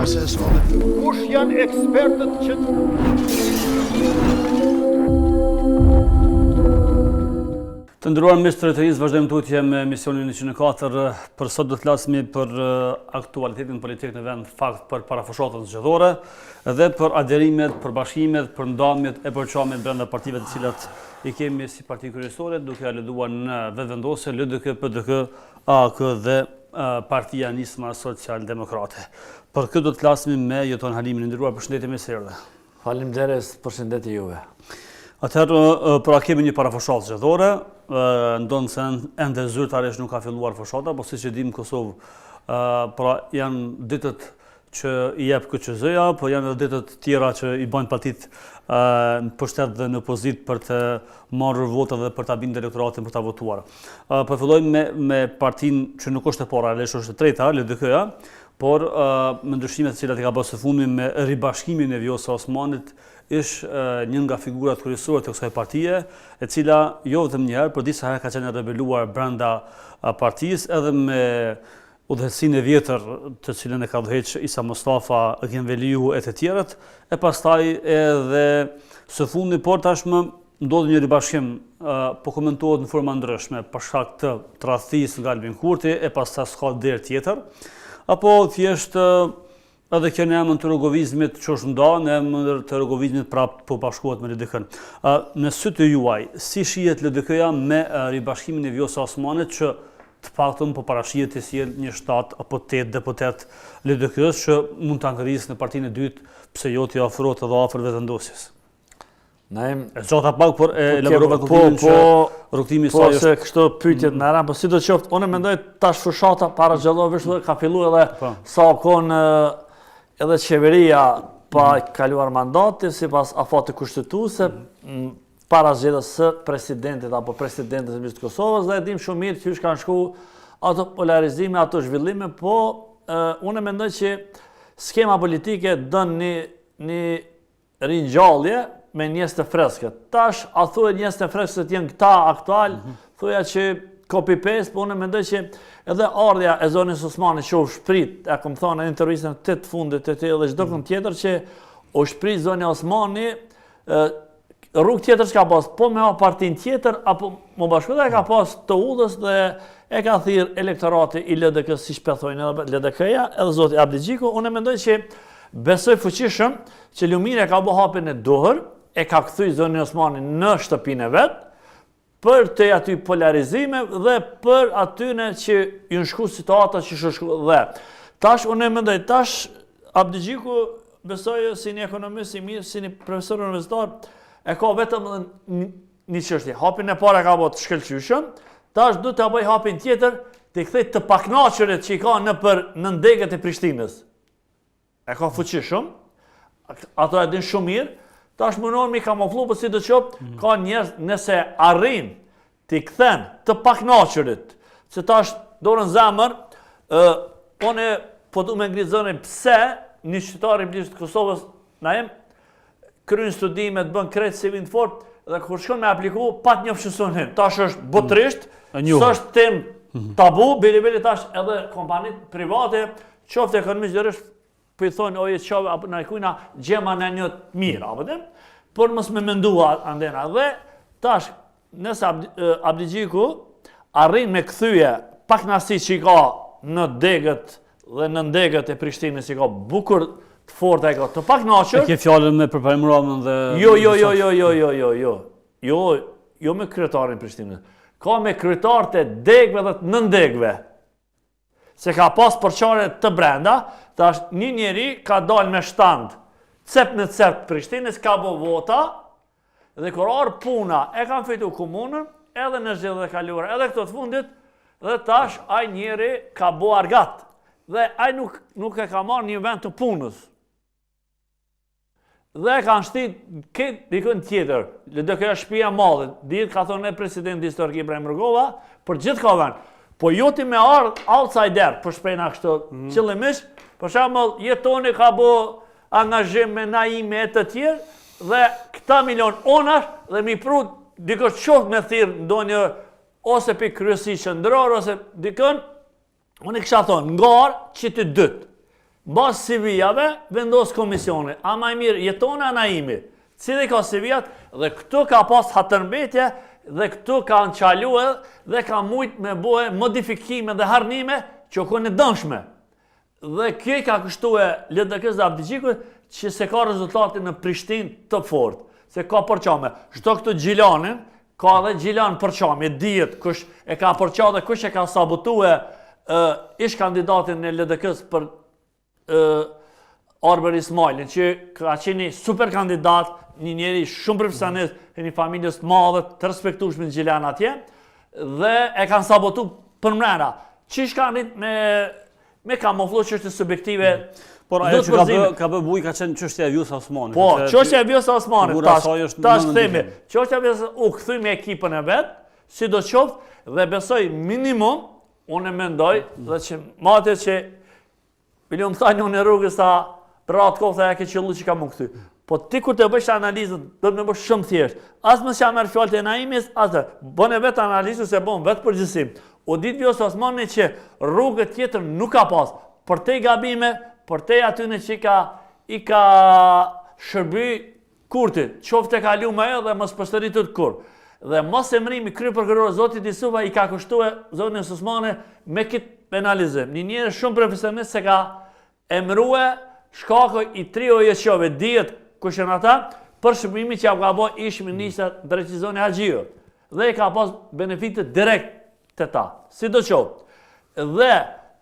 process all the Kush janë ekspertët që Të nderuar miq të Drejtorisë, vazhdojmë tutje me emisionin 104. Për sot do të flasim për aktualitetin politik në vend, fakt për parafushatën zgjedhore dhe për adherimet, për bashkimet, për ndamjet e përçarjet brenda partive të cilat i kemi si parti kryesore, duke ja lënduar në vetëvendosje LDK, PDK, AK dhe Partia Nisma Social-Demokrate. Për këtë do të flasim me Jeton Halimin. Nderuar, përshëndetje, mirë se erdhe. Faleminderit, përshëndetje juve. Atëherë, pra kemi një parafushatë zgjedhore, ndonë se ende zyrtarisht nuk ka filluar fushata, po siç e dimë Kosovë, pra janë ditët që i jep KQZ-ja, po janë edhe ditët tjera që i bajnë partit në pushtet dhe në opozit për të marrë vota dhe për ta bindë elektoratin për ta votuar. Po fillojmë me partinë që nuk është e para, është e treta, LDK-ja, por me ndryshimet të cilat i ka bërë së fundmi me ribashkimin e Vjosa Osmanit, është një nga figurat kryesore të kësaj partije, e cila jo vetëm një herë, por disa herë ka qenë rebeluar brenda partisë, edhe me udhëhecinë e vjetër të cilën e ka udhëheq Isa Mustafa, Genveliu e të tjerët, e pastaj edhe së fundi, por tashmë ndodhi një ribashkim, po komentohet në forma ndryshme për shkak të tradhtisë nga Albin Kurti, e pastaj s'ka derë tjetër, apo thjesht edhe kjo në emën të rogovizmit që është nda, në emën të rogovizmit prapë po bashkohet me LDK-n. Në sy të juaj, si shihet LDK-ja me ribashkimin e Vjosa Osmanit që të paktën po parashihet të sjellë një 7 apo 8 deputet LDK-s që mund ta ngrisë në partinë e dytë, pse jo t'i ofrohet edhe afër vetëvendosjes. E gjata pak, por e elaborova kuptimin që rrugtimi i saj është. Po se kështu pyetjet më ran, po sidoqoftë, unë mendoj tash fushata para zgjedhjeve ka filluar edhe sa kon edhe qeveria pa kaluar mandatin sipas afatit kushtetuese para zgjedhjes së presidentit apo presidentes së të Kosovës, dhe e dim shumë mirë që kanë shku ato polarizime, ato zhvillime, po unë mendoj që skema politike don një ringjallje me njerëz të freskët. Tash a thuhet njerëz të freskët janë këta aktual, thoya që copy-paste, po unë mendoj që edhe ardhja e zonës Osmanit që u shprit, e kam thënë në intervistën të fundit të tij dhe çdo kënd tjetër që u shprit zona Osmani, rrugë tjetër s'ka pas, po me partinë tjetër apo më bashkëta e ka pas të udhës dhe e ka thirr elektorati i LDK-s, siç thojnë edhe LDK-ja, edhe zoti Abdigjiku. Unë mendoj që besoj fuqishëm që Lumira ka bë hapin e duhur, e ka kthy zonën Osmani në shtëpinë e vet, për të aty polarizime dhe për atyne që ju shku situata që shku dhe. Tash, unë e mendoj, tash Abdigjiku besoj si një ekonomist i mirë, si një profesor universitar, e ka vetëm një çështje. Hapin e para ka bërë të shkëlqyeshëm, tash du të bëj hapin tjetër të kthej të pakënaqërit që i ka në ndegët e Prishtinës. E ka fuqishëm, ato e din shumë mirë. Tash mundon mi kamuflu, po sidoqoftë ka njerëz nëse arrin t'i kthen të pakënaqërit, se tash dorën zemër, unë po du me ngritë zërin pse një qytetar i të Kosovës na jem kryen studimet, bën krejt si vind fort, dhe kur shkon me apliku, pat një fshësonin. Tash është botërisht, s'është tem tabu, bili tash edhe kompanit private, qoftë ekonomisht dërështë, për i thonë, oje qove, apo në kujna gjema në një mirë, apo dhe, por mos me mendua andena. Dhe tash, nëse Abdigjiku arrin me kthyje pak nasi që i ka në degët dhe në ndegët e Prishtinës që i ka bukur të forta, i ka të pakënaqur. E ke fjalën me përparimin dhe Jo me kryetarin Prishtinës. Ka me kryetarët e degëve dhe të nëndegëve. Se ka pas përçarje të brenda, tash një njeri ka dalë me shtant, cep në cep Prishtinës, ka bo vota, dhe kur arë puna, e kanë fitu komunën, edhe në zgjedhjet e kaluara, edhe këto të fundit, dhe tash ai njeri ka bo argat, dhe ai nuk e ka marrë një vend të punës. Dhe e kanë shtit këtë dikën tjetër, LDK-ja shtëpia e madhe, ditë ka thonë presidenti historik Ibrahim Rugova, për gjithë ka vend. Po jo ti me ardh outsider, për shprehna kështu qëllimisht, për shembull Jetoni ka bë angazhim me Naime e të tjerë, dhe këta milion onash dhe mi prut dikush qoft me thirr ndonjë ose për kryesi qendror ose dikën, unë kisha thonë ngar që të dytë. Bas CV-jave, vendos komisioni. A ma i mirë, jetone a naimi. Cili ka CV-jat dhe këtu ka pas hatërmbetje dhe këtu ka në qalue dhe ka mujt me bohe modifikime dhe harnime që kënë dënshme. Dhe kjo ka kështu e LDK-s dhe Abdigjikut që se ka rezultate në Prishtinë të fort. Se ka përqame. Shto këtu Gjilanin, ka dhe Gjilan përqame, dijet kush e ka përqa dhe kush e ka sabotue ish kandidatin në LDK-s për Arber Ismailin, që ka qeni super kandidat, një njeri shumë profesionist, një familjes të madhe, të respektueshme në Gjilan atje, dhe e kanë sabotu për mrena. Qish ka rrit me kamuflu çështje subjektive. Por ajo që ka bë buj ka qenë çështja e Vjosa Osmanit. Po, çështja e Vjosa Osmanit, tash themi, çështja e Vjosa u kthy me ekipën e vet, sidoqoftë dhe besoj minimum, unë mendoj, dhe që mate që Milion më thajnë unë e rrugës ta për atë kohë e ke qëllu që ka më këthy. Po ti kur të bësh analizën, do të me bësh shumë thjesht. Asë më s'ja merë fjallë të Naimis, asë bën e vetë analizën se bën vetë përgjësim. O ditë Vjosa Osmani që rrugët tjetër nuk ka pas. Për te gabime, për te atyne që i ka shërby kurtit, qofte ka lu me e dhe mos pështëritët kur. Dhe mos e mrimi krye prokuror Zotit Isuva i ka kushtue zonin Osmani me këtë penalizim. Një njerë shumë profesionist se ka emrue shkakoj i trio jeqove, dijet kushen ata, për shërbimi që ka bo ish ministrat drejtizoni Haxhiu. Dhe i ka pas benefitet direkt të ta. Si do qovë. Dhe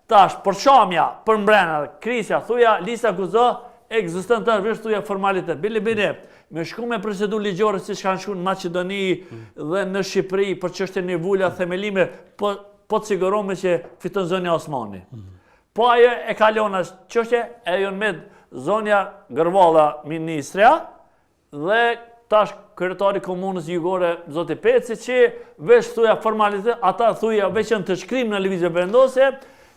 tash, përqamja, për mbrena, krisja, thuja, lista kuzo, egzistent të vërsh thuja formalitet. Bile, me shku me procedur ligjore si shkanë shku në Macedoni dhe në Shqipëri për çështje nivulla, themelime, po të sigurome që fiton zonja Osmani. Po ajo e kalon është çështje, e jonë med zonja Gërvalla Ministria dhe tash kryetari komunës jugore Zoti Peci që veç thuja formalitet, ata thuja veçën të shkrim në lëvizje vendosje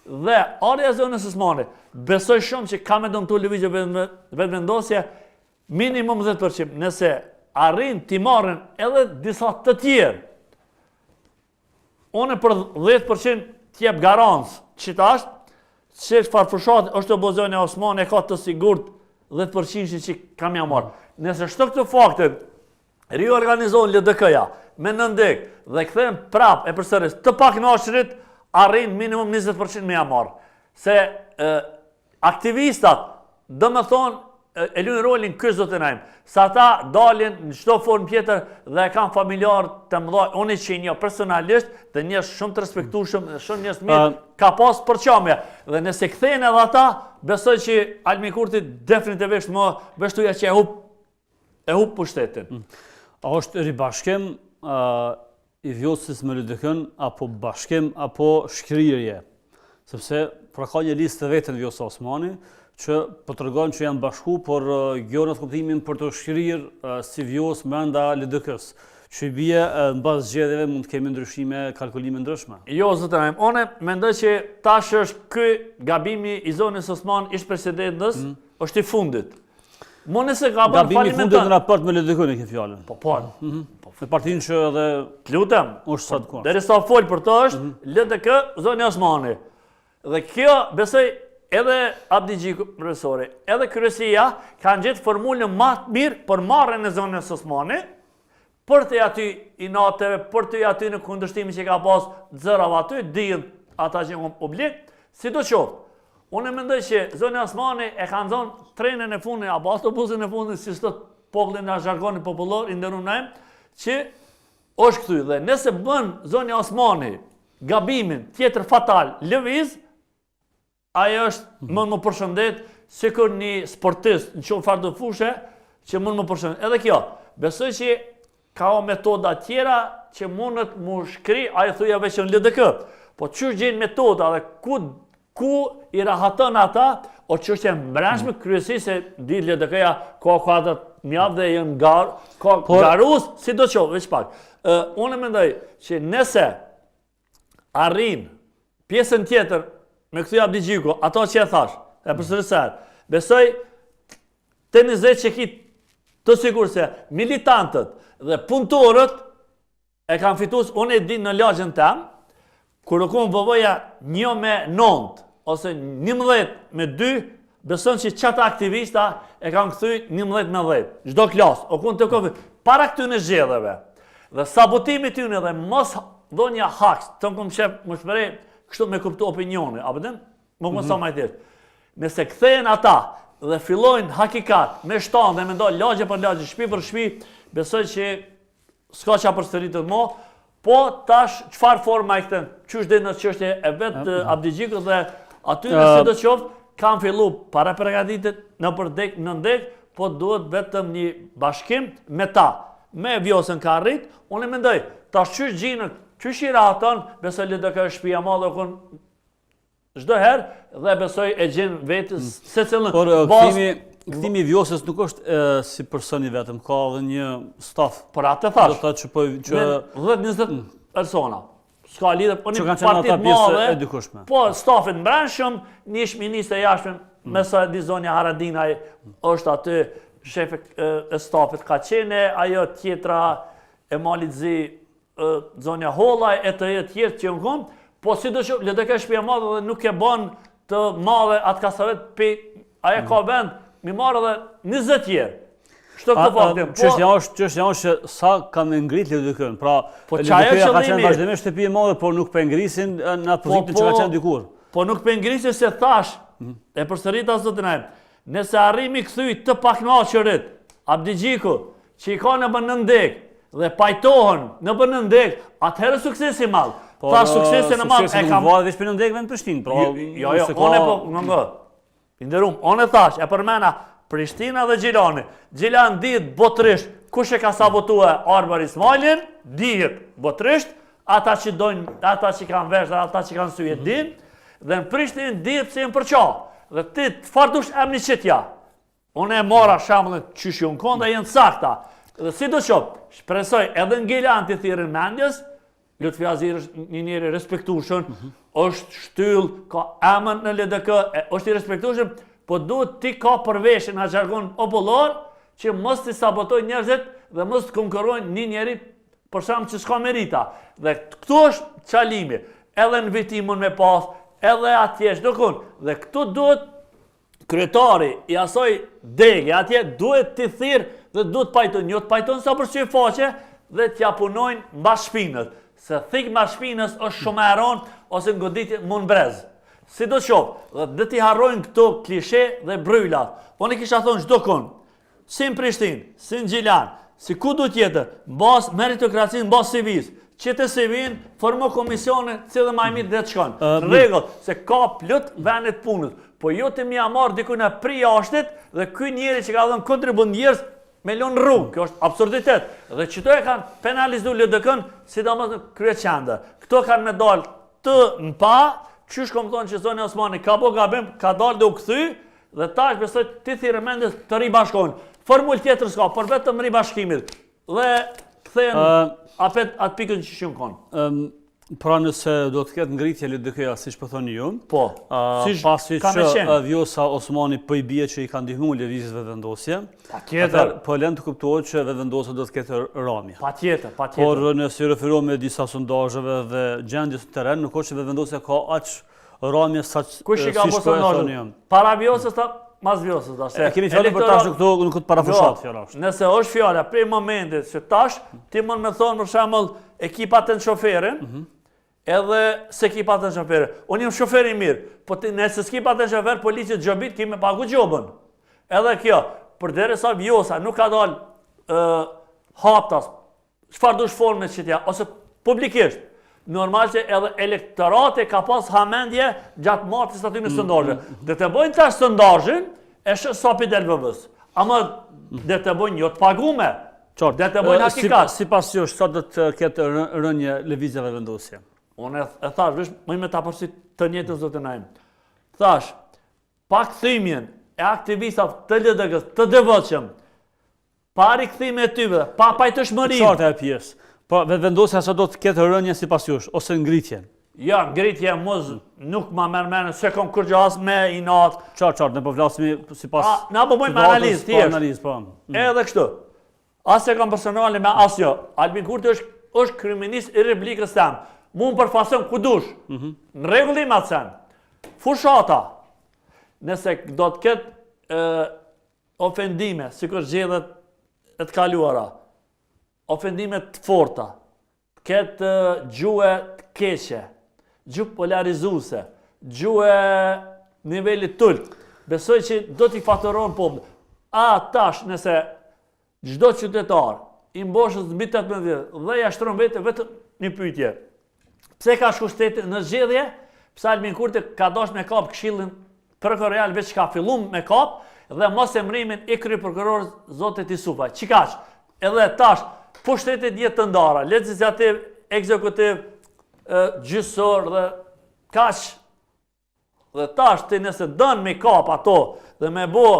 dhe arja zonës Osmani. Besoj shumë që ka me dëmtu lëvizje vendosje minimum 10%, nëse arrin t'i marrin edhe disa të tjerë. Unë për 10% t'jep garancë që ta që farfushat është të bozonja Osmani e ka të sigurt 10% që kam ja marrë. Nëse shto këtë faktet, riorganizohen LDK-ja me nëndek dhe këthejmë prap e përsëris të pak në ashrit, arrin minimum 20% me ja marrë. Se aktivistat, dhe me thonë, e lunë rolin kësë do të najmë. Sa ta dalin në qëto formë tjetër dhe kanë familjarë të mëdoj, unë i që një personalisht dhe njës shumë të respektushëm dhe shumë njës mirë, ka pas përqamja. Dhe nëse këthejnë edhe ata, besoj që Almi Kurti definitivisht më vështuja që e hup pushtetin. A është ribashkem i Vjosës me LDK-n, apo bashkem, apo shkrirje? Sepse pra ka një listë të vetën Vjosa Osmani, që po të rëgonë që janë bashku, por gjonët kuptimin për të shkrirë si Vjos brenda LDK-s, që i bje në bazë zgjedhjeve mund të kemi ndryshime, kalkulime ndryshme. Jo, zotërim, one mendoj që tash është ky gabimi i zonës Osman ish presidentës, është i fundit. Gabimi i fundit në raport me LDK-n e ke fjallën. Po. Me partinë që edhe... Lutem, është sa të kohë. Deri sa folë për të është, LDK, zonë Osmani. Dhe kjo, besoj, edhe Abdigjiku, profesori, edhe kryesia kanë gjetë formulën më të mirë për marrjen e zonës Osmani, për të aty i natëve, për të aty në kundërshtimi që ka pas zërav aty, dinë ata që janë oblig, sidoqoftë. Unë mendoj që zona Osmani e kanë zonë trenën e fundit apo autobusin e fundit, si sot popullin në zhargonin popullor i nderuar, që është këtu dhe nëse bën zona Osmani gabimin tjetër fatal lëviz, ajo është mund më përshëndet sikur një sportist në çfarë farë do fushë që mund më përshëndet. Edhe kjo, besoj që ka metoda tjera që mundet më shkri, ajo thuja veç në LDK. Po çu gjen metoda dhe ku i rahaton ata, o çështje mbrëmshme kryesisht se di LDK-ja ka kuadrat mjaft dhe janë ka garus, sidoqoftë veç pak. Unë mendoj që nëse arrin pjesën tjetër me këtë Abdigjiku, ato që e thash, e përsërisar, besoj të nizet që ki të sigur se militantët dhe punëtorët e kanë fitus, unë e di në lagjën tem, kur u konë vëvëja 1-9, ose 11-2, beson që qëta aktivista e kanë këthy 11 me 10, çdo klasë, o kun të kofi, para këtyne zgjedhjeve. Dhe sabotimi tyne dhe mos dhonja haks, të në këmë shep më shpërej, kështu me kuptu opinioni, a pëtëm? Më këmë sa majtisht. Nëse kthehen ata dhe fillojnë hakikat me shtanë dhe me ndojnë lagje për lagje, shtëpi për shtëpi, besoj që s'ka qa përsëritët mo, po tash qëfar forma i këtën, qysh dhe në çështje e vetë Abdigjikut dhe aty në si do qoftë, kanë fillu para përgatitit në përdek, në ndek, po duhet vetëm një bashkim me ta, me Vjosën ka rrit, unë e mendoj, tash qysh gjinën, qysh i raton, besoj le do ka shpia ma dhe kun çdo herë dhe besoj e gjenë vetës se cilën bazë. Kthimi i Vjosës nuk është si personi vetëm, ka edhe një staf. Për atë thash. Do të thotë që 10-20 persona. S'ka lidhje, po një partit madhe. Po stafin mbrëmshëm, një ministër e jashtëm, me sa di zonja Haradinaj është aty, shefi e stafit ka qene, ajo tjetra e Malit Zi, zonja Hollaj, e të tjerë që në konë, po si do që le të ka shtëpia madhe dhe nuk e bën të madhe atë kasavet, aja ka vend, mi marrë dhe 20 tjerë. Shto këtë faktim. Çështja është që sa kanë ngrit LDK-n. Pra, LDK-ja ka qenë vazhdimisht shtëpi e madhe, por nuk po ngrisin në atë pozitin që ka qenë dikur. Po nuk po ngrisin se thash, e përsërita zotin ajmë, nëse arrimi kthy të paknaqërit, Abdigjiku, që i ka në bën ndek dhe pajtohen në bën ndek, atëherë suksesi madh. Thash suksesi në madh e kam. Po, veç për ndek vend Prishtinë. Jo, unë po ngë. Inderum, unë e thash, e përmena Prishtina dhe Gjilani. Gjilan dihet botërisht kush e ka sabotuar Arbar Ismailin, dihet botërisht, ata që dojnë, ata që kanë vesh dhe ata që kanë syje din, dhe në Prishtinë dihet pse jenë përqa. Dhe ti të fardush emni qëtja. Unë e mora shambullin qysh ju në konë dhe jenë sakta. Dhe si do qopë, shpresoj edhe në Gilan të thirin mendjes, Lutfi Azir është një njeri respektueshëm, është shtyll, ka emën në LDK, është i respektueshëm, po duhet ti ka përveshje në jargon popullor që mos të sabotojnë njerëzit dhe mos të konkurrojnë një njeri për shkak që s'ka merita. Dhe këtu është çalimi, edhe në vitimun me pas, edhe atje çdokun. Dhe këtu duhet kryetari i asoj degë, atje duhet të thirr dhe duhet pajton, jo të pajton sa për çfarë faqe dhe t'ja punojnë mbas shpinës. Se thik ma shpinës është shumë e ronë ose në goditje mund brez. Si do qovë, dhe t'i harrojnë këto klishe dhe brylat. Unë i kisha thonë çdo konë, si në Prishtinë, si në Gjilan, si ku du tjetër, në basë meritokracinë, në basë civis, që të civin, formo komisione, cilë ma i mitë dhe të shkonë. Në regull, se ka plot vendet punës, po jo të mi amarë dikune pri jashtit dhe kuj njeri që ka dhënë kontribut njerës, me lonë rrugë, kjo është absurditet. Dhe qëto e kanë penalizu LDK-n, sidomos në krye qendër. Këto kanë me dalë të në pa, qysh kom thonë që zoni Osmani ka bo gabim, ka dalë dhe u këthy, dhe tash besoj ti thirë mendjes të ribashkojnë. Formul tjetër s'ka, për vetëm ribashkimit. Dhe këthejnë atë pikën që shumë konë. Pra nëse do të ketë ngritje LDK-ja, si që pëthoni ju, pasi që Vjosa Osmani po i bie që i ka ndihmu lëvizjes vetëvendosje, po lënë të kuptohet që vetëvendosja do të ketë ramje. Patjetër. Por nëse referohem me disa sondazheve dhe gjendjes në terren, nuk është që vetëvendosja ka aq ramje sa kush i ka bërë sondazhin? Para Vjosës ta mas Vjosës da. E kemi fjalën për tash këto nuk të parafushat fjala është. Nëse është fjala prej momentit që tash ti mund me thonë për shembull ekipat e shoferin, edhe se ki patën shoferë. Unë jam shofer i mirë, po nëse s'ki patën shofer, policia gjobit ki me pagu gjobën. Edhe kjo, për dere sa Vjosa nuk ka dalë haptas, çfarë dush forme që tja, ose publikisht, normal që edhe elektorate ka pas hamendje gjatë martës aty në sondazhe. Dhe të bojnë tash sondazhin, e shë sapi LVV-s. Ama dhe të bojnë jo të pagume, dhe të bojnë hakikat. Sipas jush, sa do të ketë rënje lëvizjeve vendosje? Unë e thash, vish, më me ta përsi të njëtën zotë najmë. Thash, pak thymjen e aktivistat të LDK-s të devotshëm, pari këthime e tyve, pa pajtëshmëri. Qartë e pjesë. Po vetëvendosja sa do të ketë rënje sipas jush, ose ngritje? Ja, ngritje mos nuk ma mërmenë, se kom kur gjahas me i natë. Qartë, ne po vlasmi sipas... Na po bojmë analizë, thjesht. Edhe kështu. Asë e kom personali me asjo. Albin Kurti është kryeminist i Republikës temë. Mund përfason ku dush. Në regullim atë sen. Fushata. nëse do të ketë ofendime, sikur zgjedhjet e të kaluara, ofendime të forta, ketë gjuhë të keqe, gjuhë polarizuese, gjuhë nivelit tull, besoj që do t'i fatoron popull. Tash nëse çdo qytetar i mboshës mbi 18 vjet dhe ja shtron vetëm një pyetje. Pse ka shku shteti në zgjedhje? Pse Albin Kurti ka dashur me kap këshillin prokurorial veç ka filluar me kap dhe mos emërimin e kryeprokurorit zotit Isufa. Çikaç. Edhe tash pushtetet jetë të ndara, legislativ, ekzekutiv, gjyqësor dhe kaq. Dhe tash ti nëse dën me kap ato dhe me bo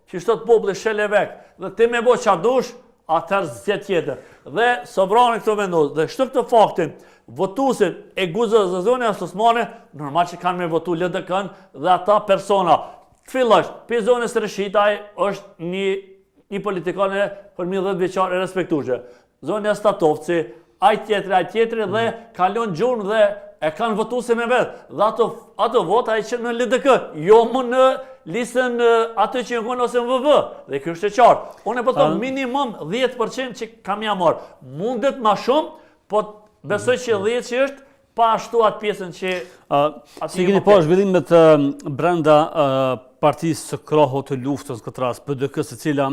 që shtot populli shele vek dhe ti me bo qa dush, atër zjet tjetër. Dhe sovrani këto vendos, dhe shtu këtë faktin, votuesit e guzës dhe zonës Osmane, normal që kanë me votu LDK-n dhe ata persona. Fillosh, për zonës Rëshitaj është një politikane për 10 vjeçar e respektueshme. Zonja Statovci, aj tjetri dhe kalon gjurmë dhe e kanë votuese me vetë. Dhe ato vota e që në LDK, jo më në listën atë që jëngon ose në VV. Dhe kjo është e qartë. Unë e po thonë minimum 10% që kam ja marë. Mundet ma shumë, po besoj që 10 që është, pa ashtu atë pjesën që... Si keni pa zhvillimet brenda partisë së krahut të luftës këtë rast, PDK-s, e cila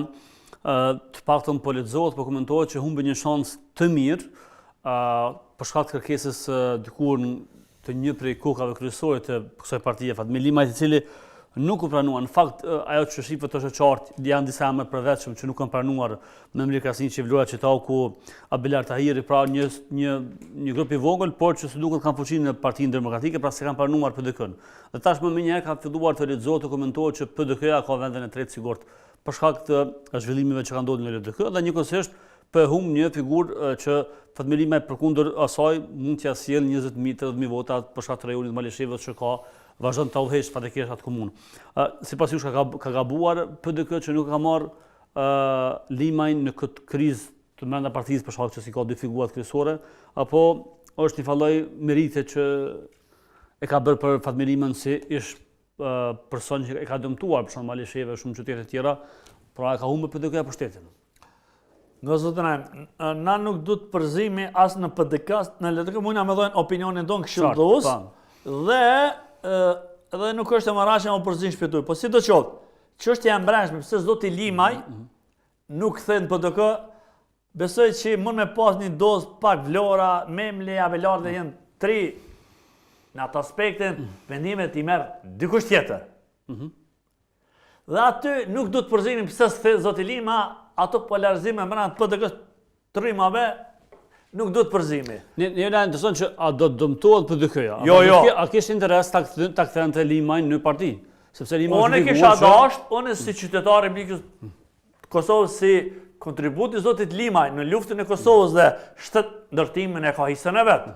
të paktën po lexohet, po komentohet që humbi një shans të mirë për shkak të kërkesës dikur të një prej kokave kryesore të kësaj partie, Fatmir Limaj, i cili nuk u pranua. Në fakt, ajo që shifët është e qartë, janë disa emër përveçëm që nuk kanë pranuar me Mrirkasin që Vlora Qetau, ku Abelar Tahiri, pra një grup i vogël, por që së duket kanë fuqinë në Partinë Demokratike, pra se kanë pranuar PDK-n. Dhe tash më njëherë ka filluar të lexohet të komentohet që PDK-ja ka vendin e tretë sigurt për shkak të zhvillimeve që kanë ndodhur në LDK dhe njëkohësisht për humb një figurë që Fatmir Limaj përkundër asaj mund t'ia sjell 20.000-30.000 vota për shkak të rajonit Malishevës që ka vazhdon të udhëheq fatikeqësisht atë komunë. Sipas jush ka gabuar PDK që nuk ka marrë Limajin në këtë krizë të brenda partisë për shkak që si ka dy figura kryesore, apo është një falloj merite që e ka bërë për Fatmir Limajin si ish person që e ka dëmtuar për shkak Malisheve shumë qytete të tjera, pra e ka humbur PDK-ja pushtetin. Nga zotënajm, na nuk du të përzimi as në PDK, në LDK mujna me dojnë opinionin tonë këshilldhus, dhe nuk është e marrashme o përzim shpjetuj. Po si do qoftë, çështja e mbrëmshme, pse s'do t'i Limaj, nuk thënë PDK, besoj që mund me pas një dozë pak Vlora, Memli, Abelar dhe jenë 3 në atë aspektin, vendimet i merë dikush tjetër. Dhe aty nuk du të përzimin pse s'thë zoti Lima, ato polarizime mbrana të PDK-s trimave nuk do të përzimi. Një na intereson që a do të dëmtohet PDK-ja? Jo. A kish interes ta kthente Limajin në parti? Sepse Limaj Unë kisha dashur, unë si qytetar i Republikës Kosovës, si kontributi i zotit Limaj në luftën e Kosovës dhe ndërtimin e ka hisën e vet.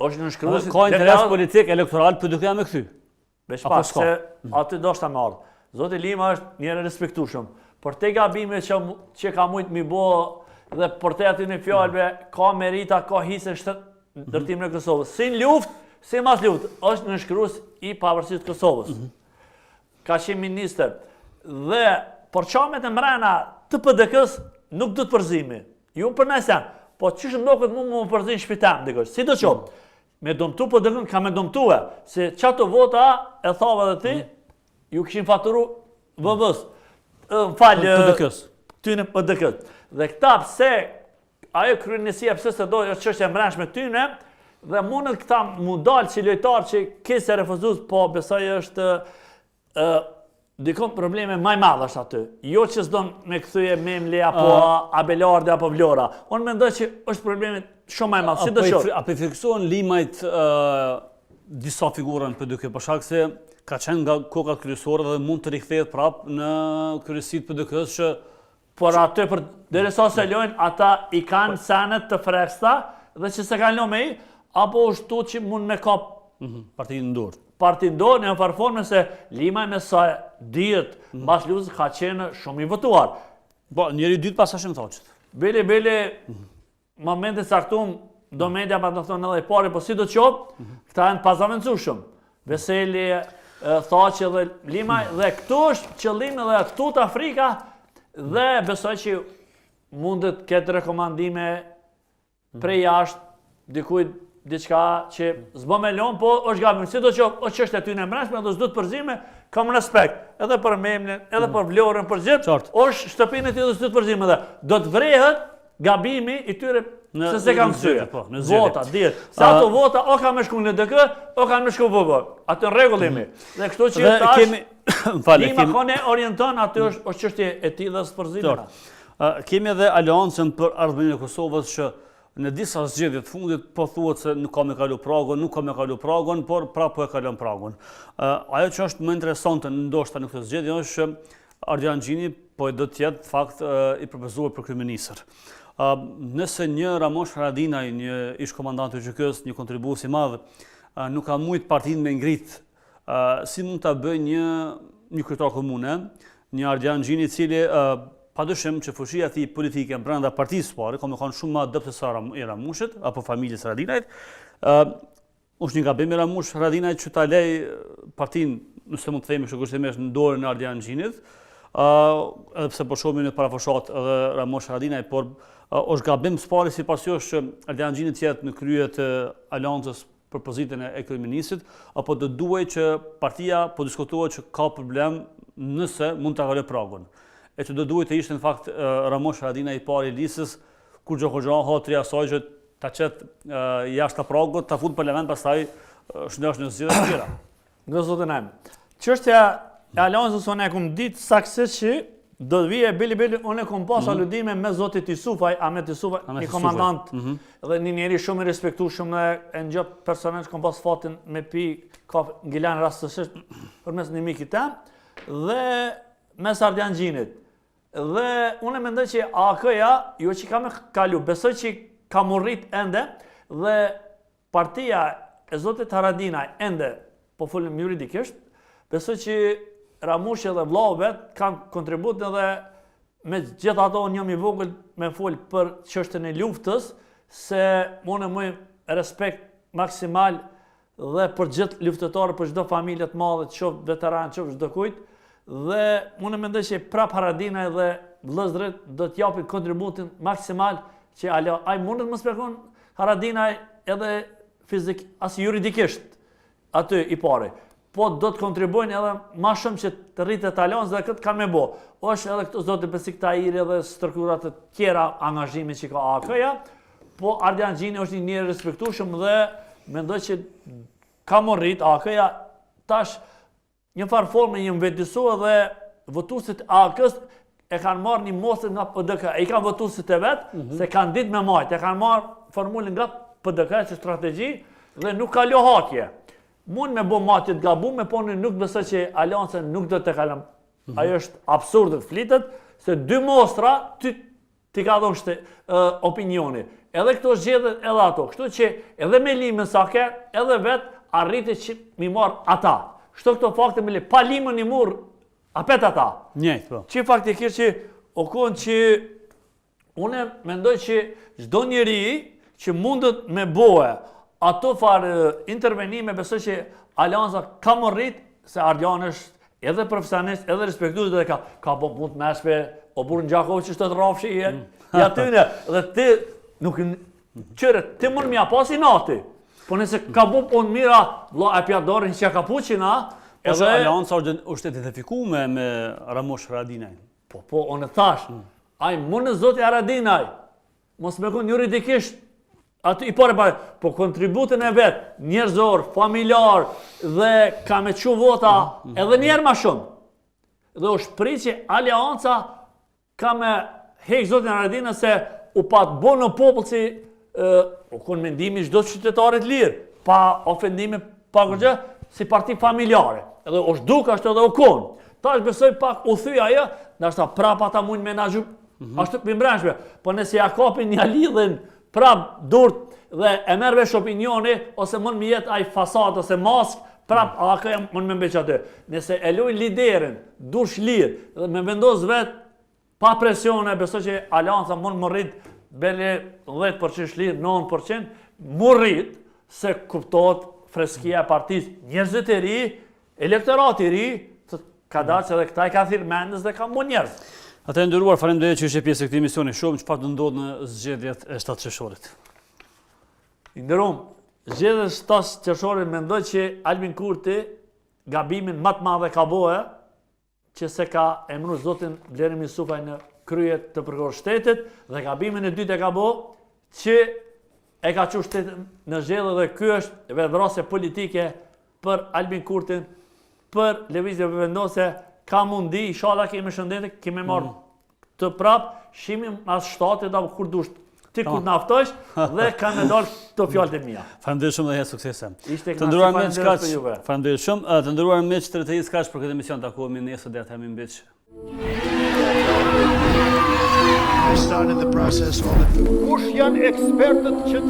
Është në shkruesit. Ka interes politik elektoral PDK-ja me kthy. Veç pas se aty do shta marrë. Zoti Lima është njëri respektueshëm. Por te gabime që ka mujt mi bo dhe për te aty në fjalëve ka merita, ka hisë ndërtimin e Kosovës. Si në luft, si mas luft, është në shkrues i pavarësisë të Kosovës. Ka qenë minister. Dhe por qamet e mrena të PDK-s nuk do të përzimi. Ju për nësen, po qështë ndoket mu më përzim shpitem, dikështë. Si do qopë? Me domtu PDK-n ka me domtue, se qato vota e thava dhe ti, ju këshin faturu VV-s. PDK-s. Tyne PDK-s. Dhe këta pse, ajo kryenësia pse se do është çështje e mbrëmshme tyne, dhe mundet këta mu dalë që lojtarë që kisë e refuzus, po besoj është dikon probleme maj madh është aty. Jo që s'don me kthyje Memli apo Abelardi apo Vlora. Unë mendoj që është probleme shumë maj madh. Si do shoh? A fiksohen Limajt disa figura në PDK për shkak se ka qenë nga kokat kryesore dhe mund të rikthehet prapë në kryesitë PDK-s që por aty për derisa se lojnë ata i kanë senet të freskëta dhe që se kanë lënë me i, apo është tu që mund me kap partinë ndorë. Partinë ndorë në farforme se Limaj me sa dihet mbas luftës ka qenë shumë i votuar. Po njëri dytë pas ashim thoqët. Bile momente caktuar do media pa të thonë edhe i pari, po si do të qoftë, këta janë pazavencueshëm. Veseli, tha që dhe Limaj, dhe këtu është qëllimi dhe tut Afrika, dhe besoj që mundet këtë rekomandime prej jashtë, dikujt diçka që s'bo me lonë, po është gabim. Si do që është qështë e ty në mbreshme, dhe s'du të përzime, kam respekt, edhe për memlin, edhe për vlorën, për gjithë, është shtëpinë e ti dhe s'du të përzime dhe. Do të vrehet gabimi i tyre se se kam syje. Vota, djetë. Se ato vota, o ka me shku në DK, o ka me shku vëbë. Atë në regullimi. Dhe kështu që tash, Lima kone orienton, atë është qështje e ti dhe s'përzime. Kemi edhe aleancën për ardhëmin e Kosovës që në disa zgjedhje të fundit po thuhet se nuk ka me kalu pragun, nuk ka me kalu pragun, por pra po e kalon pragun. Ajo që është më interesante ndoshta në këtë zgjedhje është që Ardian Gjini po e do të jetë fakt i propozuar për kryeministër. Nëse një Ramosh Haradinaj, një ish komandant i JK-s, një kontribues i madh, nuk ka mujt partinë me ngrit, si mund ta bëjë një kryetar komune, një Ardian Gjini i cili padyshim që fushia e tij politike brenda partisë së parë, ka më kanë shumë më adept se sa i Ramushit apo familjes Haradinajt. Është një gabim i Ramush Haradinajt që ta lej partinë, nëse mund të themi shkushtimisht, në dorën e Ardian Gjinit, edhe pse po shohim në parafushat edhe Ramush Haradinaj, por është gabim së pari sipas jush që Ardian Gjini të jetë në krye të aleancës për pozitën e kryeministit, apo do duhej që partia po diskutohet që ka problem nëse mund ta kalojë pragun. E që do duhet të ishte në fakt Ramosh Haradinaj i pari i listës, kur Gjokoxha hotri asaj që ta qetë jashtë pragut, ta fut në parlament, pastaj shëndosh në zgjedhje të tjera. Nga zotin em. Çështja e aleancës unë e kam ditë saktësisht që do të vije bili unë e kam pas aludime me zotit Isufaj, Ahmet Isufaj, një komandant dhe një njeri shumë i respektueshëm dhe e ngjop personazh kam pas fatin me pi kafe ngilan rastësisht përmes një mikit tem dhe mes Ardian Gjinit. Dhe unë mendoj që AK-ja, jo që ka me kalu, besoj që ka morrit ende dhe partia e zotit Haradinaj ende, po folim juridikisht, besoj që Ramush dhe vllau vet kanë kontribut edhe me gjithë ato unë jam i vogël me fol për çështën e luftës, se unë më respekt maksimal dhe për gjithë luftëtarë, për çdo familje të madhe, qoftë veteran, qoftë çdo kujt. Dhe unë mendoj që prap Haradinaj dhe vëllezërit do të japin kontributin maksimal që ai mundet mos spekon Haradinaj edhe fizik as juridikisht aty i pari. Po do të kontribuojnë edhe më shumë që të rritet aleancë dhe këtë kanë me bo. Është edhe këto zotë Besik Tahiri dhe strukturat të tjera angazhimi që ka AK-ja, po Ardian Gjini është një njeri respektueshëm dhe mendoj që ka morrit AK-ja tash një farë formë një vetëdijsua dhe votuesit AK-s e kanë marrë një mosë nga PDK. I kanë votuesit e vetë, se kanë ditë me majtë, e kanë marrë formulën nga PDK që strategji dhe nuk ka lohakje. Mund me bo matjet gabume, po në nuk besoj që aleancën nuk do të kalëm. Ajo është absurde të flitet, se dy mostra ti ka dhonë opinioni. Edhe këto zgjedhjet edhe ato. Kështu që edhe me limën sa ke, edhe vetë arriti që mi marë ata. Shto këto fakte me li, pa limën i murë, apet ata. Njëjtë, po. Që faktikisht që o konë që une mendoj që çdo njeri që mundet me boe ato farë intervenime, besoj që aleanca ka morrit, se Ardian është edhe profesionist, edhe respektues dhe ka bo punë të meshme, o burë në Gjakov që shtë të rafshi i atyne, dhe ti nuk qëre, ti mërë mja pas i nati, po nëse ka bo punë mira, e pjadorin që ka puqina, edhe aleanca është identifikuar me Ramosh Haradinaj. Po, unë thash, ai mund në zoti Haradinaj, mos me kun juridikisht, aty i pare, po kontributin e vetë, njerëzor, familjar, dhe ka me që vota edhe njerë ma shumë. Dhe është pri që aleanca ka me hek zotin Haradinaj se u patë bo në popull si u konë mendimi çdo qytetarit lirë, pa ofendime, pa kërgjë, si parti familjare. Edhe është duk, ashtë edhe u konë. Ta është besoj pak u thy ajo, nështë prapa ta mund menagju, ashtë të pëmbreshme, po nëse ja kapin një lidhin prap durt dhe e merr vesh opinioni, ose mund më jetë ai fasad ose mask, prap AK mund më mbeq aty. Nëse e luaj liderin, dush lirë, dhe me vendos vet pa presione, besoj që aleanca mund më rrit bele 10% lirë, 9%, më rrit se kuptohet freskia e partisë. Njerëzit e ri elektorati i ri, ka dalë që edhe këta i ka thirrë mendës dhe ka më njerëz. Atë nderuar, faleminderit që ishe pjesë e këtij misioni. Shumë çfarë do ndodh në zgjedhjet e 7 qershorit. I nderuam, zgjedhjet e 7 qershorit mendoj që Albin Kurti gabimin më të madh ka bëu që se ka emëruar zotin Blerimi Sufaj në krye të prokurorit shtetit dhe gabimin e dytë e ka bëu që e ka çuar shtetin në zgjedhje dhe ky është vetvrasje politike për Albin Kurtin, për lëvizje vendose. Ka mundi, inshallah kemi shëndetë, kemi marrë të prap, shimim as shtetit apo kur dush ti kur na ftosh dhe kanë dalë këto fjalët e mia. Faleminderit shumë dhe ja suksese. Të ndëruar miq, faleminderit shumë. Të ndëruar miq, të rretëis kaq për këtë emision. Takohemi nesër deri tani miq. I started the process all the... Kush janë ekspertët që